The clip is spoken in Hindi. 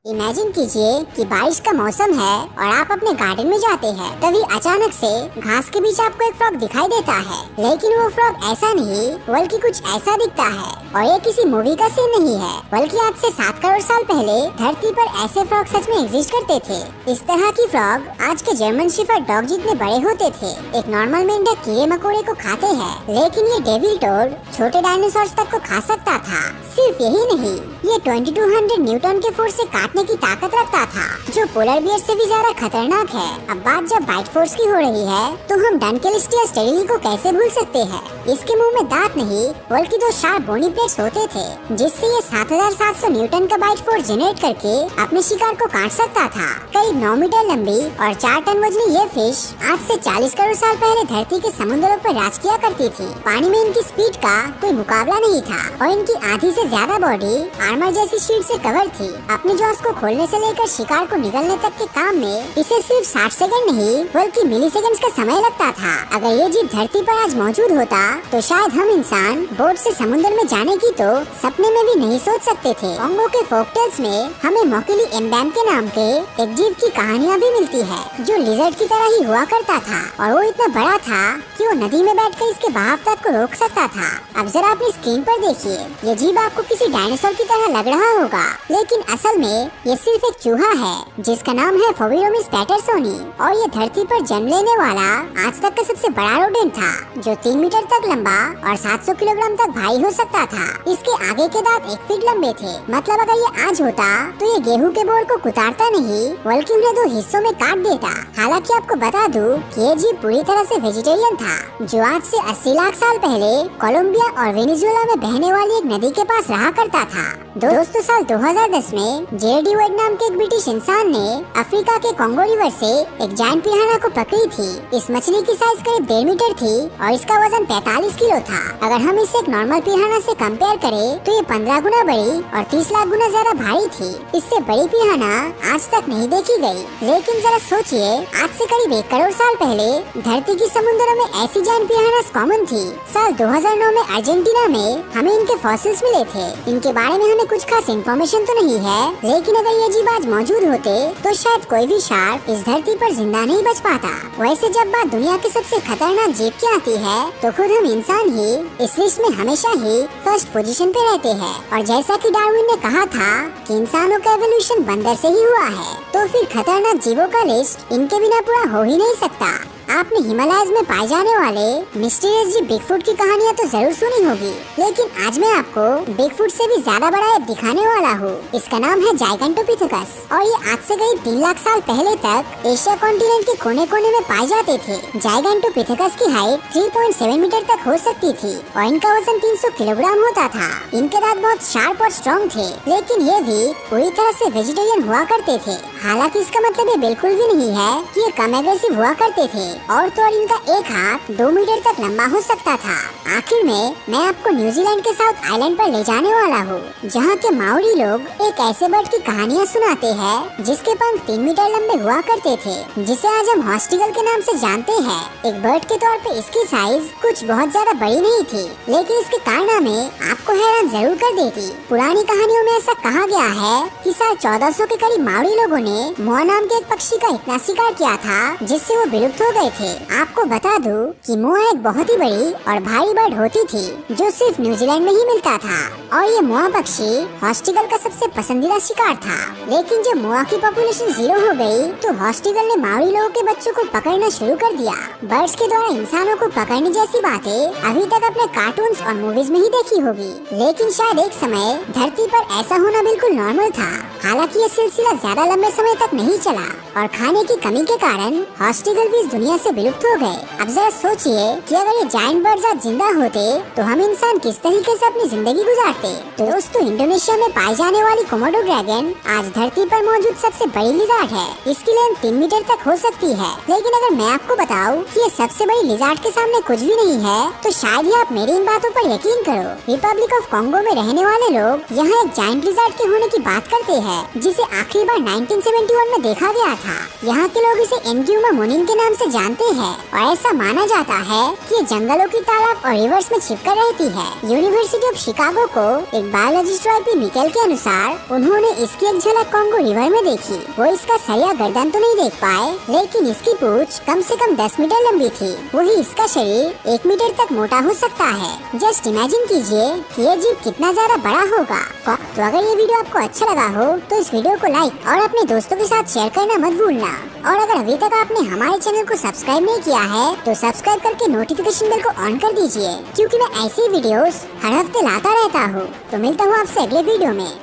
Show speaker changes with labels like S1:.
S1: इमेजिन कीजिए कि बारिश का मौसम है और आप अपने गार्डन में जाते हैं। तभी अचानक से घास के बीच आपको एक फ्रॉग दिखाई देता है, लेकिन वो फ्रॉग ऐसा नहीं बल्कि कुछ ऐसा दिखता है। और ये किसी मूवी का सीन नहीं है, बल्कि आज से 7 करोड़ साल पहले धरती पर ऐसे फ्रॉग सच में एग्जिस्ट करते थे। इस तरह की फ्रॉग आज के जर्मन शेफर्ड डॉग जितने बड़े होते थे। एक नॉर्मल मेंढक कीड़े मकोड़े को खाते हैं, लेकिन ये डेविल टोड छोटे डायनासोर्स तक को खा सकता था। सिर्फ यही नहीं, ये 2200 न्यूटन के फोर्स से काटने की ताकत रखता था, जो पोलर बियर से भी ज्यादा खतरनाक है। अब बात जब बाइट फोर्स की हो रही है, तो हम डनकेलिस्टिया स्टेरिली को कैसे भूल सकते हैं। इसके मुंह में दांत नहीं बल्कि 2 शार्प बोनी प्लेट्स होते थे, जिससे ये 7700 न्यूटन का बाइट फोर्स जनरेट करके अपने शिकार को काट सकता था। करीब 9 मीटर लंबी और 4 टन वजनी ये फिश आज से 40 करोड़ साल पहले धरती के समुद्रों पर राज किया करती थी। पानी में इनकी स्पीड का कोई मुकाबला नहीं था और इनकी आधी से ज्यादा बॉडी आर्मर जैसी शीट से कवर थी। अपने जॉस को खोलने से लेकर शिकार को निगलने तक के काम में इसे सिर्फ 60 सेकंड नहीं बल्कि मिलीसेकंड्स का समय लगता था। अगर ये जीव धरती पर आज मौजूद होता तो शायद हम इंसान बोट से समुद्र में जाने की तो सपने में भी नहीं सोच सकते थे। कोंगो के फोकटेल्स में हमें मोकिली एम्बैम के नाम के एक जीव की कहानियाँ भी मिलती है, जो लिजर्ड की तरह ही हुआ करता था और वो इतना बड़ा था कि वो नदी में बैठकर इसके बहाव तक को रोक सकता था। अब जरा अपनी स्क्रीन पर देखिए, ये जीव आपको किसी डायनासोर की तरह लग रहा होगा, लेकिन असल में ये सिर्फ एक चूहा है जिसका नाम है फोबिरोमिस पैटरसोनी। और ये धरती पर जन्म लेने वाला आज तक का सबसे बड़ा रोडेंट था, जो 3 मीटर तक लंबा और 700 किलोग्राम तक भारी हो सकता था। इसके आगे के दांत 1 फीट लंबे थे। मतलब अगर ये आज होता तो ये गेहूं के बोर को कुतारता नहीं बल्कि उन्हें 2 हिस्सों में काट देता। हालांकि आपको बता दूं कि ये जीव पूरी तरह से वेजिटेरियन था, जो आज से 80 लाख साल पहले कोलंबिया और वेनेजुएला में बहने वाली एक नदी के पास रहा करता था। दोस्तों, साल 2010 में जेडी वेड नाम के एक ब्रिटिश इंसान ने अफ्रीका के कोंगो रिवर से एक जायंट पिरान्हा को पकड़ी थी। इस मछली की साइज करीब 1.5 मीटर थी और इसका वजन 45 किलो था। अगर हम इसे एक नॉर्मल पिरान्हा से कंपेयर करें तो ये 15 गुना बड़ी और 30 लाख गुना ज्यादा भारी थी। इससे बड़ी पिरान्हा आज तक नहीं देखी गई। लेकिन जरा सोचिए, आज से करीब 1 करोड़ साल पहले धरती की समुद्रों में ऐसी जायंट पिरान्हा कॉमन थी। साल 2009 में अर्जेंटीना में हमें इनके फॉसिल्स मिले थे। इनके बारे में हमें कुछ खास इन्फॉर्मेशन तो नहीं है, लेकिन अगर ये जीव आज मौजूद होते तो शायद कोई भी शार्क इस धरती पर जिंदा नहीं बच पाता। वैसे जब बात दुनिया के सबसे खतरनाक जीव की आती है, तो खुद हम इंसान ही इस लिस्ट में हमेशा ही फर्स्ट पोजीशन पे रहते हैं। और जैसा कि डार्विन ने कहा था कि इंसानों का एवोल्यूशन बंदर से ही हुआ है, तो फिर खतरनाक जीवों का लिस्ट इनके बिना पूरा हो ही नहीं सकता। आपने हिमालयस में पाए जाने वाले मिस्टीरियस जीव बिगफुट की कहानियाँ तो जरूर सुनी होगी, लेकिन आज मैं आपको बिगफुट से भी ज्यादा बड़ा एक दिखाने वाला हूँ। इसका नाम है जाइगेंटोपिथेकस और ये आज से करीब 3 लाख साल पहले तक एशिया कॉन्टिनेंट के कोने कोने में पाए जाते थे। जाइगेंटोपिथेकस की हाइट 3.7 मीटर तक हो सकती थी और इनका वजन 300 किलोग्राम होता था। इनके दांत बहुत शार्प और स्ट्रॉन्ग थे, लेकिन ये भी पूरी तरह से वेजिटेरियन हुआ करते थे। हालांकि इसका मतलब ये बिल्कुल भी नहीं है कि ये कम एग्रेसिव हुआ करते थे। और तो और इनका एक हाथ 2 मीटर तक लंबा हो सकता था। आखिर में मैं आपको न्यूजीलैंड के साउथ आइलैंड पर ले जाने वाला हूँ, जहाँ के माओरी लोग एक ऐसे बर्ड की कहानियाँ सुनाते हैं जिसके पंख 3 मीटर लंबे हुआ करते थे, जिसे आज हम हॉस्टिगल के नाम से जानते हैं। एक बर्ड के तौर पे इसकी साइज कुछ बहुत ज्यादा बड़ी नहीं थी, लेकिन इसके कारनामे आपको हैरान जरूर कर देती। पुरानी कहानियों में ऐसा कहा गया है कि साल 1400 के करीब माओरी लोगों ने मोआ नाम के एक पक्षी का इतना शिकार किया था जिससे वो विलुप्त हो गए थे। आपको बता दूं कि मोआ एक बहुत ही बड़ी और भारी बर्ड होती थी, जो सिर्फ न्यूजीलैंड में ही मिलता था। और ये मोआ पक्षी हॉस्टिगल का सबसे पसंदीदा शिकार था। लेकिन जब मोआ की पॉपुलेशन 0 हो गई, तो हॉस्टिगल ने माओरी लोगों के बच्चों को पकड़ना शुरू कर दिया। बर्ड्स के द्वारा इंसानों को पकड़ने जैसी बातें अभी तक अपने कार्टून्स और मूवीज में ही देखी होगी, लेकिन शायद एक समय धरती पर ऐसा होना बिल्कुल नॉर्मल था। हालांकि ये सिलसिला ज्यादा लंबे समय तक नहीं चला और खाने की कमी के कारण हॉस्टिगल भी इस दुनिया से विलुप्त हो गए। अब जरा सोचिए कि अगर ये जायंट बर्ड्स आज जिंदा होते तो हम इंसान किस तरीके से अपनी जिंदगी गुजारते। तो दोस्तों, इंडोनेशिया में पाई जाने वाली कोमोडो ड्रैगन आज धरती पर मौजूद सबसे बड़ी लिजार्ड है। इसकी लेंथ 3 मीटर तक हो सकती है, लेकिन अगर मैं आपको बताऊं कि ये सबसे बड़ी लिजार्ड के सामने कुछ भी नहीं है, तो शायद ही आप मेरी इन बातों पर यकीन करो। रिपब्लिक ऑफ कोंगो में रहने वाले लोग यहाँ एक जायंट लिजार्ड के होने की बात करते हैं, जिसे आखिरी बार 1971 में देखा गया था। यहाँ के लोग इसे एनग्यूमा मोनिन के नाम से जानते हैं और ऐसा माना जाता है कि ये जंगलों की तालाब और रिवर्स में छिपकर रहती है। यूनिवर्सिटी ऑफ शिकागो को एक बायोलॉजिस्ट रॉय पी मिकेल के अनुसार उन्होंने इसकी एक झलक कॉन्गो रिवर में देखी। वो इसका सर या गर्दन तो नहीं देख पाए, लेकिन इसकी पूंछ कम से कम 10 मीटर लंबी थी। वही इसका शरीर 1 मीटर तक मोटा हो सकता है। जस्ट इमेजिन कीजिए कि ये जीव कितना ज्यादा बड़ा होगा। तो अगर ये वीडियो आपको अच्छा लगा हो तो इस वीडियो को लाइक और अपने दोस्तों के साथ शेयर करना मत भूलना। और अगर अभी तक आपने हमारे चैनल को सब्सक्राइब नहीं किया है तो सब्सक्राइब करके नोटिफिकेशन बेल को ऑन कर दीजिए, क्योंकि मैं ऐसी वीडियोस हर हफ्ते लाता रहता हूँ। तो मिलता हूँ आपसे अगले वीडियो में।